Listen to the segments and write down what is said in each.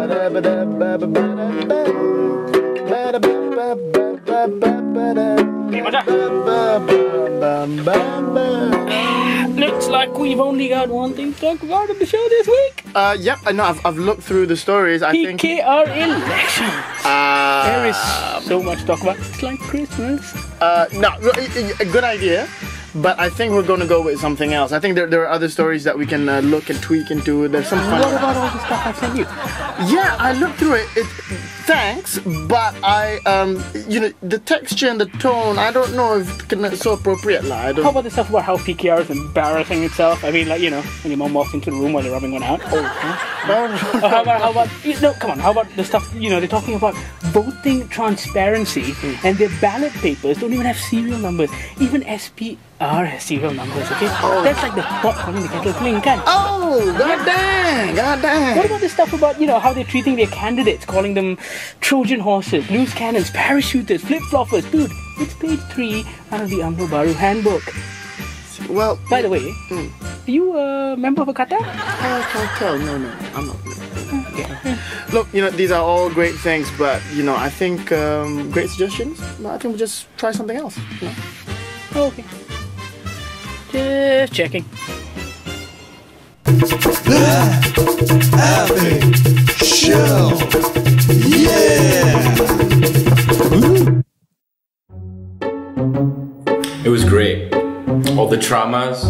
Looks like we've only got one thing to talk about on the show this week. Yep, I know. I've looked through the stories. I think PKR elections. There is so much to talk about. It's like Christmas. No, a good idea. But I think we're going to go with something else. I think there are other stories that we can look and tweak into. There's some fun. What about all the stuff I sent you? Yeah, I looked through it. Thanks, but the texture and the tone, I don't know if it's so appropriate. How about the stuff about how PKR is embarrassing itself? I mean, like, when your mom walks into the room while you're rubbing one out. How about come on, how about the stuff, they're talking about voting transparency and their ballot papers don't even have serial numbers. Even SPR has serial numbers, okay? Oh. That's like the pot calling the kettle clean, can? Oh, god dang. What about the stuff about, how they're treating their candidates, calling them Trojan horses, loose cannons, parachuters, flip-floppers? Dude, it's page 3 out of the UMNO Baru handbook. Well, by the way, are you a member of a Qatar? No, I'm not. Okay. Look, these are all great things, but I think great suggestions. I think we'll just try something else. Okay. Just checking. Effing show. Yeah. It was great. All the traumas,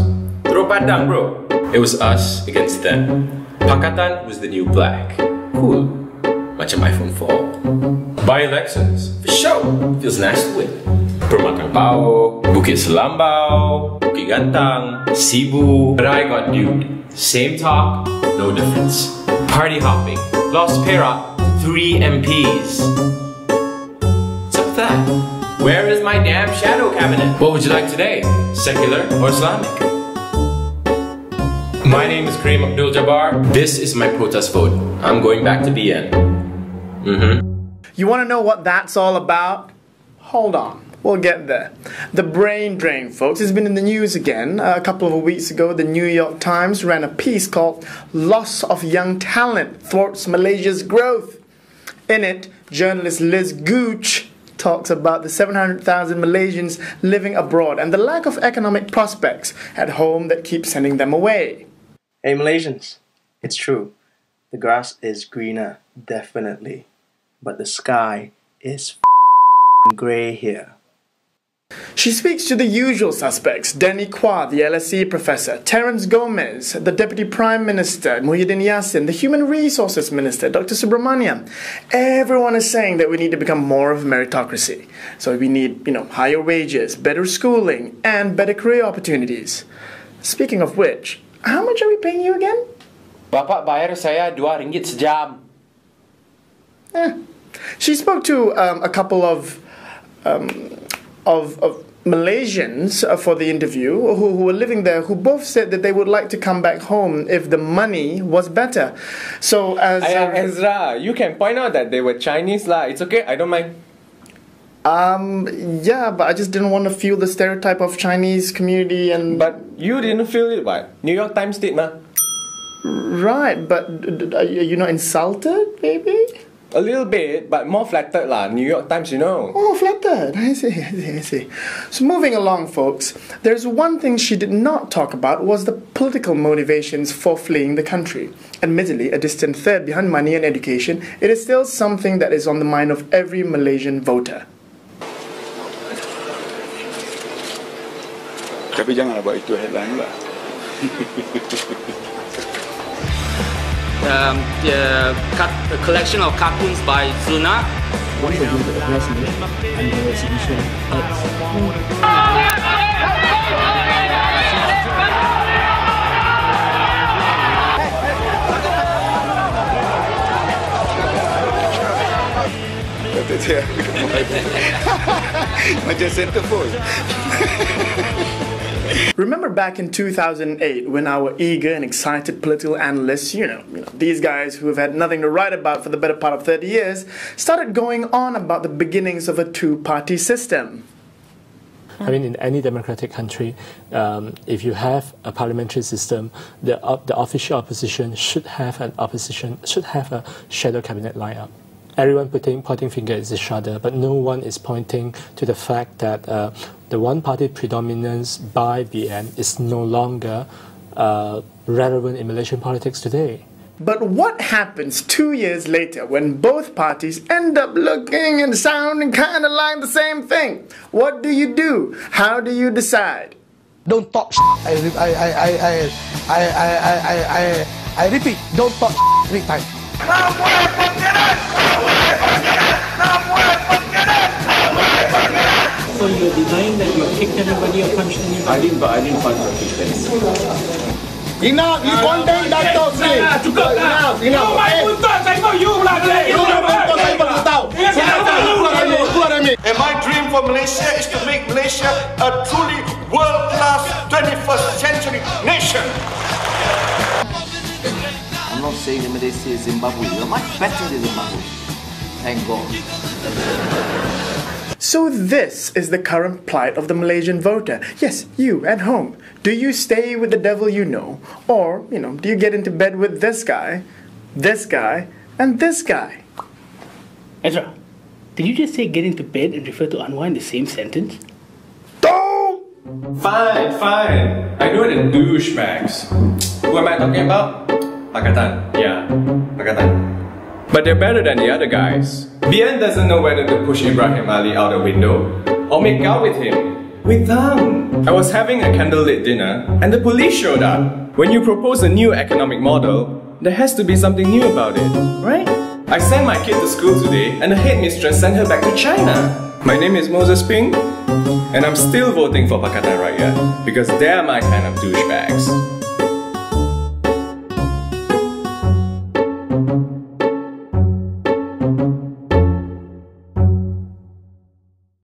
throw padang, bro. It was us against them. Pakatan was the new black. Cool. Macam iPhone 4. By-elections, for sure. Feels nice to win. Permatang Pao, Bukit Selambau, Bukit Gantang, Cebu. But I got duped. Same talk, no difference. Party hopping, lost Perak, 3 MPs. What's up with that? Where is my damn shadow cabinet? What would you like today? Secular or Islamic? My name is Kareem Abdul-Jabbar. This is my protest vote. I'm going back to BN. You want to know what that's all about? Hold on. We'll get there. The brain drain, folks, has been in the news again. A couple of weeks ago, the New York Times ran a piece called "Loss of Young Talent Thwarts Malaysia's Growth." In it, journalist Liz Gooch talks about the 700,000 Malaysians living abroad and the lack of economic prospects at home that keeps sending them away. Hey Malaysians, it's true. The grass is greener, definitely. But the sky is grey here. She speaks to the usual suspects: Danny Quah, the LSE professor, Terence Gomez, the Deputy Prime Minister, Muhyiddin Yassin, the Human Resources Minister, Dr. Subramaniam. Everyone is saying that we need to become more of a meritocracy. So we need, higher wages, better schooling, and better career opportunities. Speaking of which, how much are we paying you again? Bapak bayar saya RM2 sejam. She spoke to a couple of Malaysians for the interview who were living there, who both said that they would like to come back home if the money was better. So as Ezra, you can point out that they were Chinese lah. It's okay, I don't mind. Yeah, but I just didn't want to feel the stereotype of Chinese community and... But you didn't feel it, what? New York Times did, ma. Right, but are you not insulted, maybe? A little bit, but more flattered lah. New York Times, Oh, flattered. I see. So moving along, folks, there's one thing she did not talk about was the political motivations for fleeing the country. Admittedly, a distant third behind money and education, it is still something that is on the mind of every Malaysian voter. Tapi janganlah buat itu headline lah. A collection of cartoons by Zuna. One for you to address me and the exhibition. Macam centerfold. Remember back in 2008 when our eager and excited political analysts, these guys who have had nothing to write about for the better part of 30 years, started going on about the beginnings of a two-party system? I mean, in any democratic country, if you have a parliamentary system, the official opposition should have a shadow cabinet lineup. Everyone pointing fingers at each other, but no one is pointing to the fact that the one-party predominance by BN is no longer relevant in Malaysian politics today. But what happens 2 years later when both parties end up looking and sounding kind of like the same thing? What do you do? How do you decide? Don't talk I repeat, don't talk 3 times. So you're denying that you kicked anybody or punched anybody? I didn't punch or kick them. Enough! You contain that talk, Enough! You main buntut, saya tahu you pula. And my dream for Malaysia is to make Malaysia a truly world-class 21st century nation. I'm not saying that Malaysia is Zimbabwe. We're much better than Zimbabwe. Thank God. So this is the current plight of the Malaysian voter. Yes, you at home. Do you stay with the devil you know? Or, do you get into bed with this guy, and this guy? Ezra, did you just say get into bed and refer to Anwar in the same sentence? Fine. I know the douchebags. Who am I talking about? Pakatan. Yeah, Pakatan. But they're better than the other guys. BN doesn't know whether to push Ibrahim Ali out the window or make out with him. With them. I was having a candlelit dinner and the police showed up. When you propose a new economic model, there has to be something new about it, right? I sent my kid to school today and the headmistress sent her back to China. My name is Moses Ping and I'm still voting for Pakatan Raya because they're my kind of douchebags.